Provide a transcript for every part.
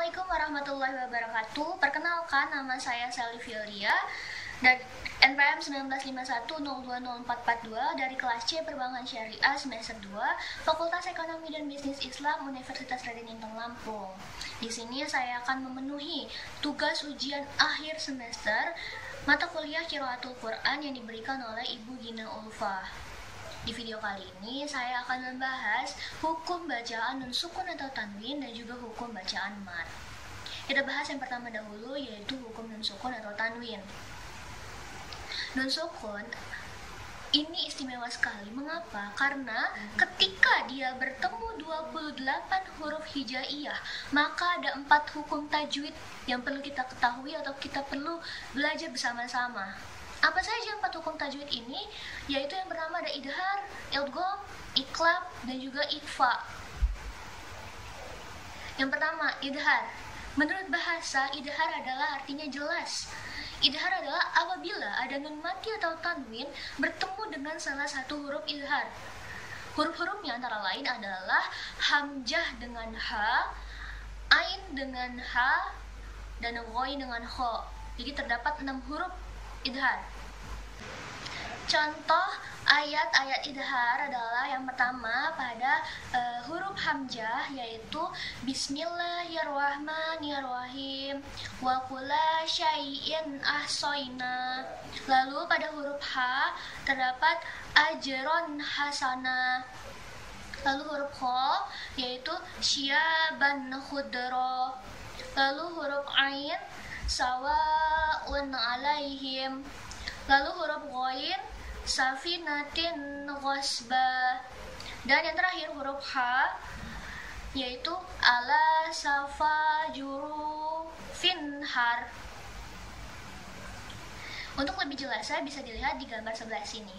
Assalamualaikum warahmatullahi wabarakatuh. Perkenalkan, nama saya Sally Fioria dan NPM 1951020442 dari kelas C Perbankan Syariah semester 2, Fakultas Ekonomi dan Bisnis Islam Universitas Raden Inten Lampung. Di sini saya akan memenuhi tugas ujian akhir semester mata kuliah Qiraatul Quran yang diberikan oleh Ibu Gina Ulfa. Di video kali ini saya akan membahas hukum bacaan nun sukun atau tanwin dan juga hukum bacaan mat. Kita bahas yang pertama dahulu, yaitu hukum nun sukun atau tanwin. Nun sukun ini istimewa sekali. Mengapa? Karena ketika dia bertemu 28 huruf hijaiyah, maka ada 4 hukum tajwid yang perlu kita ketahui atau kita perlu belajar bersama-sama. Apa saja 4 hukum tajwid ini? Yaitu yang pertama ada idhar, idgham, iqlab, dan juga ikhfa. Yang pertama, idhar. Menurut bahasa, idhar adalah artinya jelas. Idhar adalah apabila ada nun mati atau tanwin bertemu dengan salah satu huruf idhar. Huruf-hurufnya antara lain adalah hamzah dengan ha, ain dengan ha, dan ghoi dengan kho. Jadi terdapat 6 huruf idhar. Contoh ayat-ayat idhar adalah yang pertama pada huruf hamzah, yaitu Bismillahirrahmanirrahim wa kulla syai'in ahsayna. Lalu pada huruf ha terdapat ajron hasana. Lalu huruf kho yaitu syaban khudro. Lalu huruf ain sawa'un alaihim. Lalu huruf ghain safinatin ghasba. Dan yang terakhir huruf ha yaitu ala safa juru finhar. Untuk lebih jelasnya bisa dilihat di gambar sebelah sini.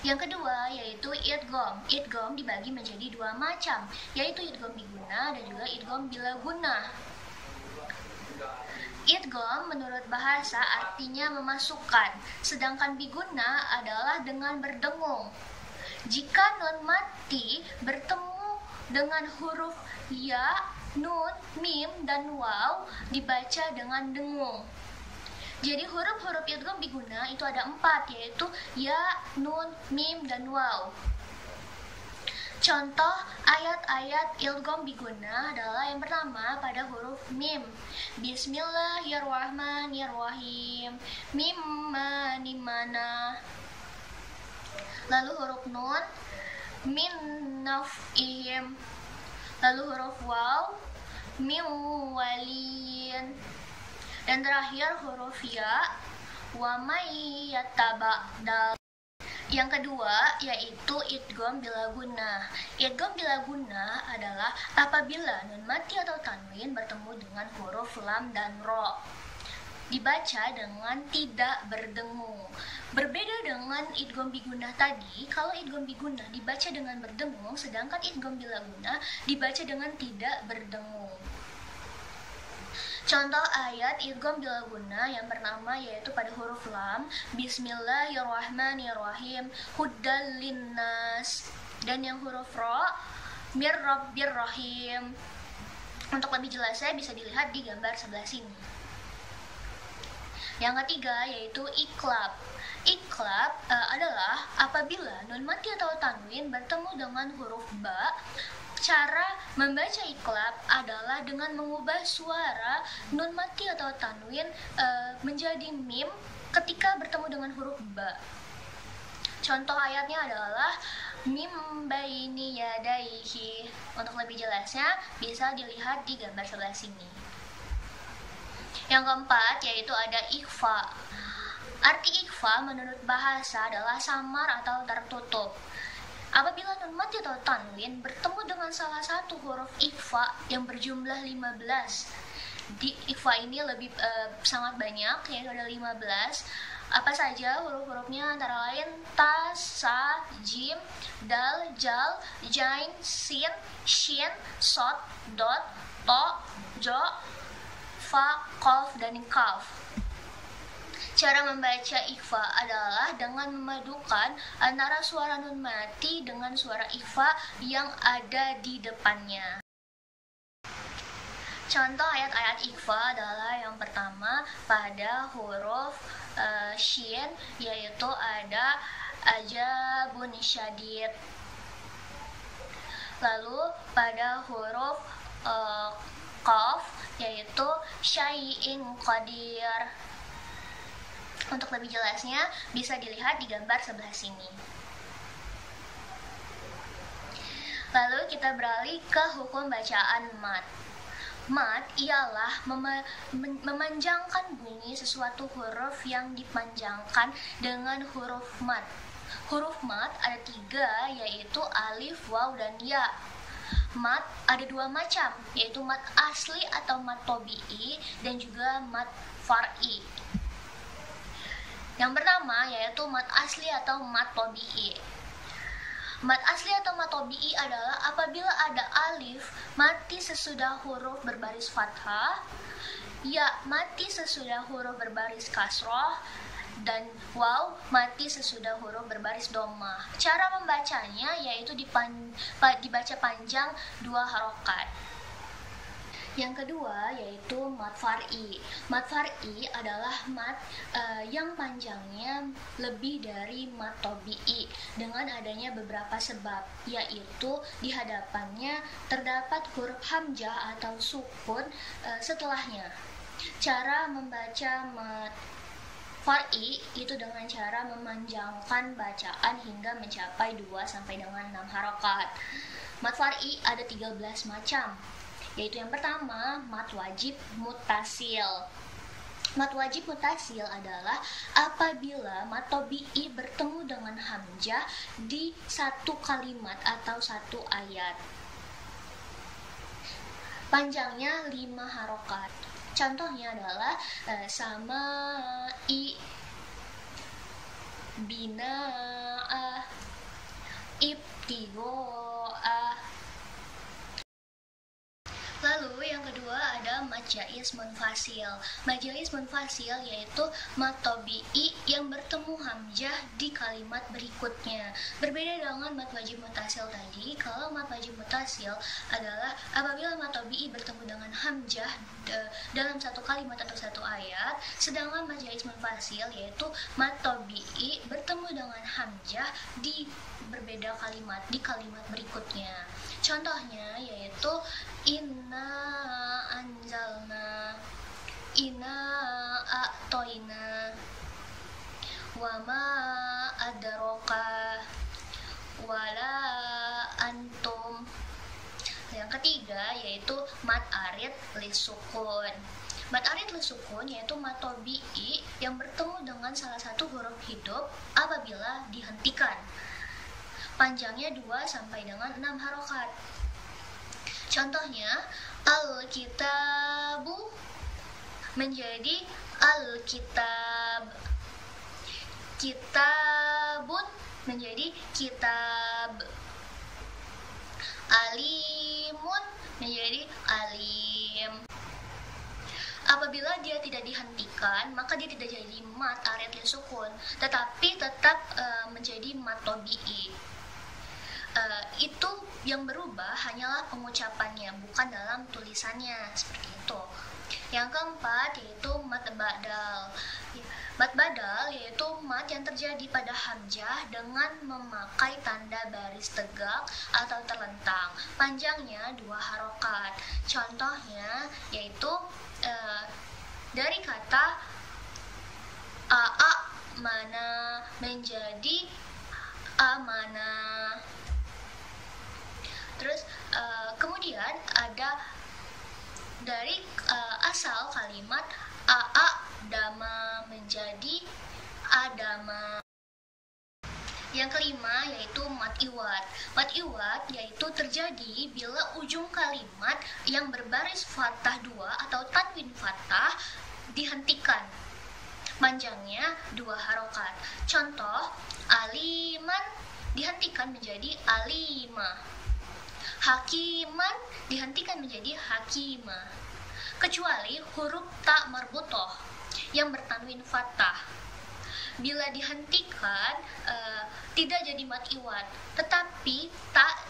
Yang kedua yaitu idgham. Idgham dibagi menjadi 2 macam, yaitu idgham biguna dan juga idgham bilaguna. Idgham menurut bahasa artinya memasukkan, sedangkan biguna adalah dengan berdengung. Jika nun mati bertemu dengan huruf ya, nun, mim, dan waw dibaca dengan dengung. Jadi huruf-huruf idgham biguna itu ada 4, yaitu ya, nun, mim, dan waw. Contoh ayat-ayat idgham biguna adalah yang pertama pada huruf mim. Bismillahirrahmanirrahim. Mimma nimana. Lalu huruf nun min naf'ihim. Lalu huruf waw min waliyin. Dan terakhir huruf ya wa may yataba'dal. Yang kedua yaitu idgham bilaguna. Idgham bilaguna adalah apabila nun mati atau tanwin bertemu dengan huruf lam dan ro, dibaca dengan tidak berdengung. Berbeda dengan idgham biguna tadi, kalau idgham biguna dibaca dengan berdengung, sedangkan idgham bilaguna dibaca dengan tidak berdengung. Contoh ayat idgham bilaguna yang pertama yaitu pada huruf lam, Bismillahirrahmanirrahim, huddal linnas. Dan yang huruf ro, mir rabbir rahim. Untuk lebih jelasnya bisa dilihat di gambar sebelah sini. Yang ketiga yaitu iqlab. Iqlab adalah apabila nun mati atau tanwin bertemu dengan huruf ba. Cara membaca iqlab adalah dengan mengubah suara nun mati atau tanwin menjadi mim ketika bertemu dengan huruf ba. Contoh ayatnya adalah mim baini yadaihi. Untuk lebih jelasnya bisa dilihat di gambar sebelah sini. Yang keempat yaitu ada ikhfa. Arti ikhfa menurut bahasa adalah samar atau tertutup. Apabila nun mati atau tanwin bertemu dengan salah satu huruf ikhfa yang berjumlah 15. Di ikhfa ini lebih sangat banyak, yaitu ada 15. Apa saja huruf-hurufnya? Antara lain ta, sa, jim, dal, jal, jain, sin, shin, sod, dot, to, jo, fa, qaf, dan kaf. Cara membaca ikhfa adalah dengan memadukan antara suara nun mati dengan suara ikhfa yang ada di depannya. Contoh ayat-ayat ikhfa adalah yang pertama pada huruf shin, yaitu ada ajabun syadid. Lalu pada huruf qaf, yaitu syai'in qadir. Untuk lebih jelasnya bisa dilihat di gambar sebelah sini. Lalu kita beralih ke hukum bacaan mat. Mat ialah memanjangkan bunyi sesuatu huruf yang dipanjangkan dengan huruf mat. Huruf mat ada 3, yaitu alif, waw, dan ya. Mat ada 2 macam, yaitu mat asli atau mat tobi'i dan juga mat far'i. Yang pertama yaitu mat asli atau mat tobi'i. Mat asli atau mat tobi'i adalah apabila ada alif mati sesudah huruf berbaris fathah, ya mati sesudah huruf berbaris kasroh, dan waw mati sesudah huruf berbaris dhammah. Cara membacanya yaitu dibaca panjang 2 harokat. Yang kedua yaitu mat far'i. Mat far'i adalah mat yang panjangnya lebih dari mat tobi'i dengan adanya beberapa sebab, yaitu di hadapannya terdapat huruf hamzah atau sukun setelahnya. Cara membaca mat far'i itu dengan cara memanjangkan bacaan hingga mencapai 2 sampai dengan 6 harokat. Mat far'i ada 13 macam, yaitu yang pertama mat wajib mutasil. Mat wajib mutasil adalah apabila mat tobi'i bertemu dengan hamzah di satu kalimat atau satu ayat. Panjangnya 5 harokat. Contohnya adalah sama'i, bina'a, ibtigo'a. Lalu yang kedua ada mat jaiz munfasil. Mat jaiz munfasil yaitu mat tobi'i yang bertemu hamzah di kalimat berikutnya. Berbeda dengan mat wajib mutasil tadi, kalau mat wajib mutasil adalah apabila mat tobi'i bertemu dengan hamzah dalam satu kalimat atau satu ayat, sedangkan mat jaiz munfasil yaitu mat tobi'i bertemu dengan hamzah di berbeda kalimat di kalimat berikutnya. Contohnya yaitu inna anzalna, inna a'toina, wama adraka, wala antum. Yang ketiga yaitu mat arid lisukun. Mat arid lisukun yaitu mat tobi'i yang bertemu dengan salah satu huruf hidup apabila dihentikan. Panjangnya 2 sampai dengan 6 harokat. Contohnya al-kitabu menjadi al-kitab, kitabun menjadi kitab, alimun menjadi alim. Apabila dia tidak dihentikan, maka dia tidak jadi mat arid lisukun, tetapi tetap menjadi mat tobi'i. Itu yang berubah hanyalah pengucapannya, bukan dalam tulisannya, seperti itu. Yang keempat yaitu mat badal. Mat badal yaitu mat yang terjadi pada hamzah dengan memakai tanda baris tegak atau terlentang. Panjangnya 2 harokat. Contohnya yaitu dari kata a'a mana menjadi amana. Terus kemudian ada dari asal kalimat a'a dama menjadi adama. Yang kelima yaitu mat iwad. Mat iwad yaitu terjadi bila ujung kalimat yang berbaris fathah 2 atau tanwin fathah dihentikan. Panjangnya 2 harokat. Contoh, aliman dihentikan menjadi alima, hakiman dihentikan menjadi hakimah, kecuali huruf ta marbutoh yang bertanwin fathah. Bila dihentikan tidak jadi mat iwad, tetapi ta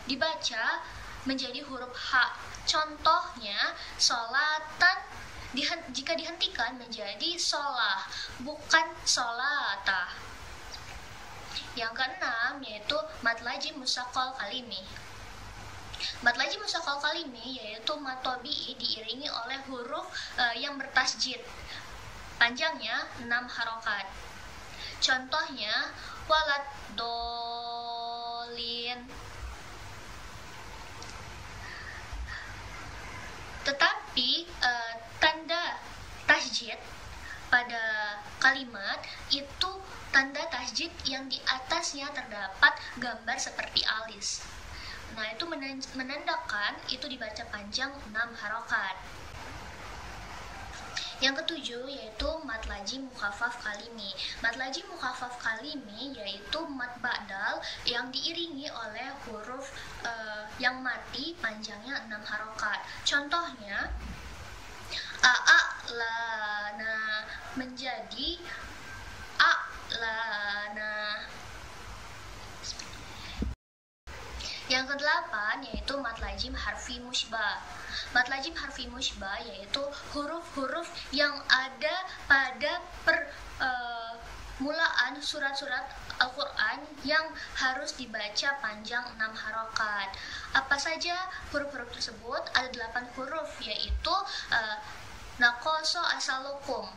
dibaca menjadi huruf ha Contohnya, sholatan jika dihentikan menjadi sholah, bukan sholata. Yang keenam yaitu mad lazim musaqqal kalimi. Mad lazim musaqqal kalimi yaitu mad tabi'i diiringi oleh huruf yang bertasjid. Panjangnya 6 harokat. Contohnya, walad dolin. Tetapi tanda tasjid pada kalimat itu tanda tasjid yang di atasnya terdapat gambar seperti alis. Nah, itu menandakan itu dibaca panjang 6 harokat. Yang ketujuh yaitu mad lazim mukhaffaf kalimi. Mad lazim mukhaffaf kalimi yaitu mad ba'dal yang diiringi oleh huruf yang mati panjangnya 6 harokat. Contohnya, a'lana menjadi a'lana. Yang kedelapan yaitu mad lazim harfi musybah. Mad lazim harfi musybah yaitu huruf-huruf yang ada pada permulaan surat-surat Al-Quran yang harus dibaca panjang 6 harokat. Apa saja huruf-huruf tersebut? Ada 8 huruf, yaitu naqasa asalukum,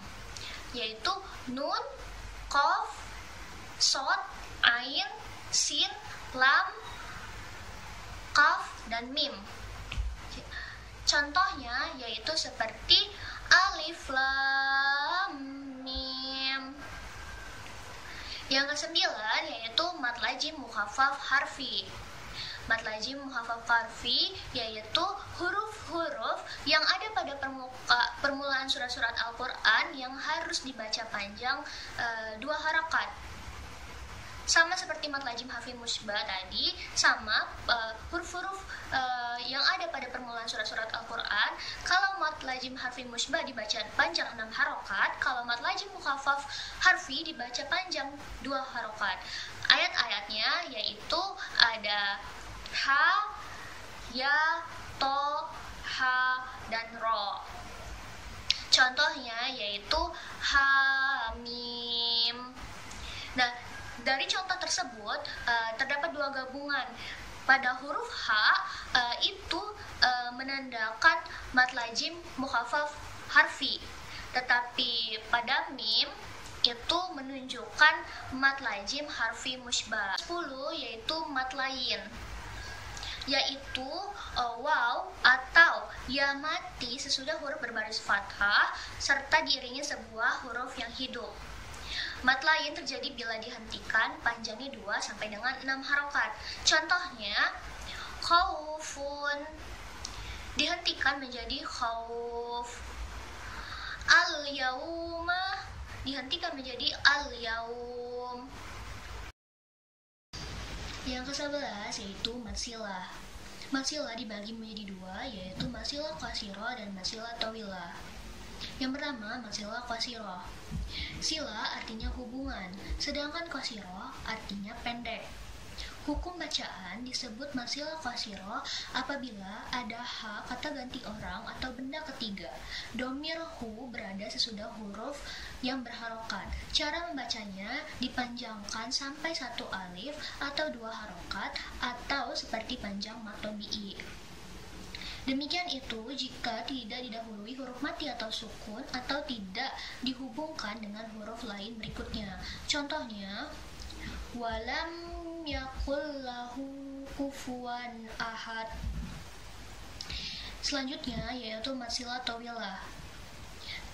yaitu nun, qaf, shad, ain, sin, lam, qaf, dan mim. Contohnya yaitu seperti alif, lam, mim. Yang kesembilan yaitu mad lazim mukhaffaf harfi. Mad lazim mukhaffaf harfi yaitu huruf-huruf yang ada pada permulaan surat-surat Al-Quran yang harus dibaca panjang 2 harakat. Sama seperti mad lazim harfi musybah tadi, sama huruf-huruf yang ada pada permulaan surat-surat Al-Quran. Kalau mad lazim harfi musybah dibaca panjang 6 harokat, kalau mad lazim mukhaffaf harfi dibaca panjang 2 harokat. Ayat-ayatnya yaitu ada ha, ya, to, ha, dan ro. Contohnya yaitu hamim. Nah, dari contoh tersebut terdapat 2 gabungan. Pada huruf H itu menandakan mad lazim mukhaffaf harfi, tetapi pada mim itu menunjukkan mad lazim harfi musybah. 10 yaitu mad lain, yaitu waw atau ya mati sesudah huruf berbaris fathah serta diiringi sebuah huruf yang hidup. Mad lain terjadi bila dihentikan panjangnya 2 sampai dengan 6 harokat. Contohnya, khaufun dihentikan menjadi khauf. Al-yauma dihentikan menjadi al-yaum. Yang ke-11 yaitu mad silah. Mad silah dibagi menjadi 2, yaitu mad silah qasirah dan mad silah tawilah. Yang pertama, mad silah qasirah. Sila artinya hubungan, sedangkan qasirah artinya pendek. Hukum bacaan disebut mad silah qasirah apabila ada ha kata ganti orang atau benda ketiga. Domir hu berada sesudah huruf yang berharokat. Cara membacanya dipanjangkan sampai 1 alif atau 2 harokat atau seperti panjang mad tabi'i. Demikian itu jika tidak didahului huruf mati atau sukun atau tidak dihubungkan dengan huruf lain berikutnya. Contohnya, walam yakul lahu kufuwan ahad. Selanjutnya yaitu mad silah tawilah.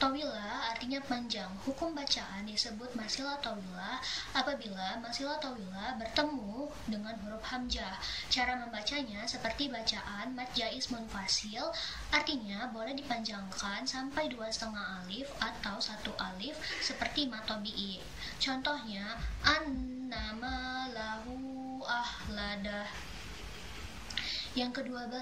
Tawilah artinya panjang. Hukum bacaan disebut mad silah tawilah apabila mad silah tawilah bertemu dengan huruf hamzah. Cara membacanya seperti bacaan mad jaiz munfasil, artinya boleh dipanjangkan sampai 2,5 alif atau 1 alif seperti mad tabi'i. Contohnya, annama lahu ahladah. Yang ke-12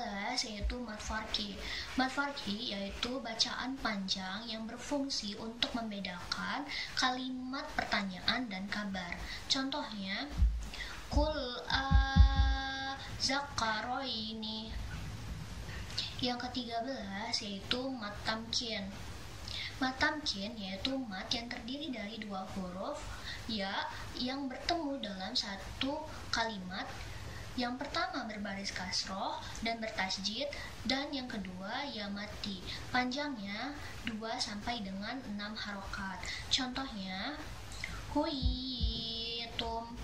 yaitu mad farqi. Mad farqi yaitu bacaan panjang yang berfungsi untuk membedakan kalimat pertanyaan dan kabar. Contohnya, kul zakaraini. Yang ke-13 yaitu mat tamkin. Mat tamkin yaitu mat yang terdiri dari dua huruf ya yang bertemu dalam satu kalimat. Yang pertama berbaris kasroh dan bertasjid, dan yang kedua ya mati. Panjangnya 2 sampai dengan 6 harokat. Contohnya huyitum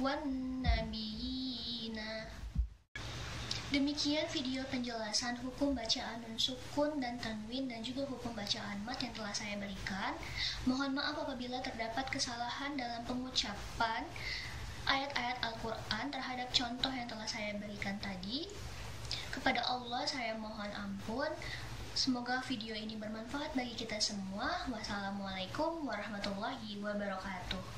wan nabiyina. Demikian video penjelasan hukum bacaan nun sukun dan tanwin dan juga hukum bacaan mat yang telah saya berikan. Mohon maaf apabila terdapat kesalahan dalam pengucapan ayat-ayat Al-Quran terhadap contoh yang telah saya berikan tadi. Kepada Allah saya mohon ampun. Semoga video ini bermanfaat bagi kita semua. Wassalamualaikum warahmatullahi wabarakatuh.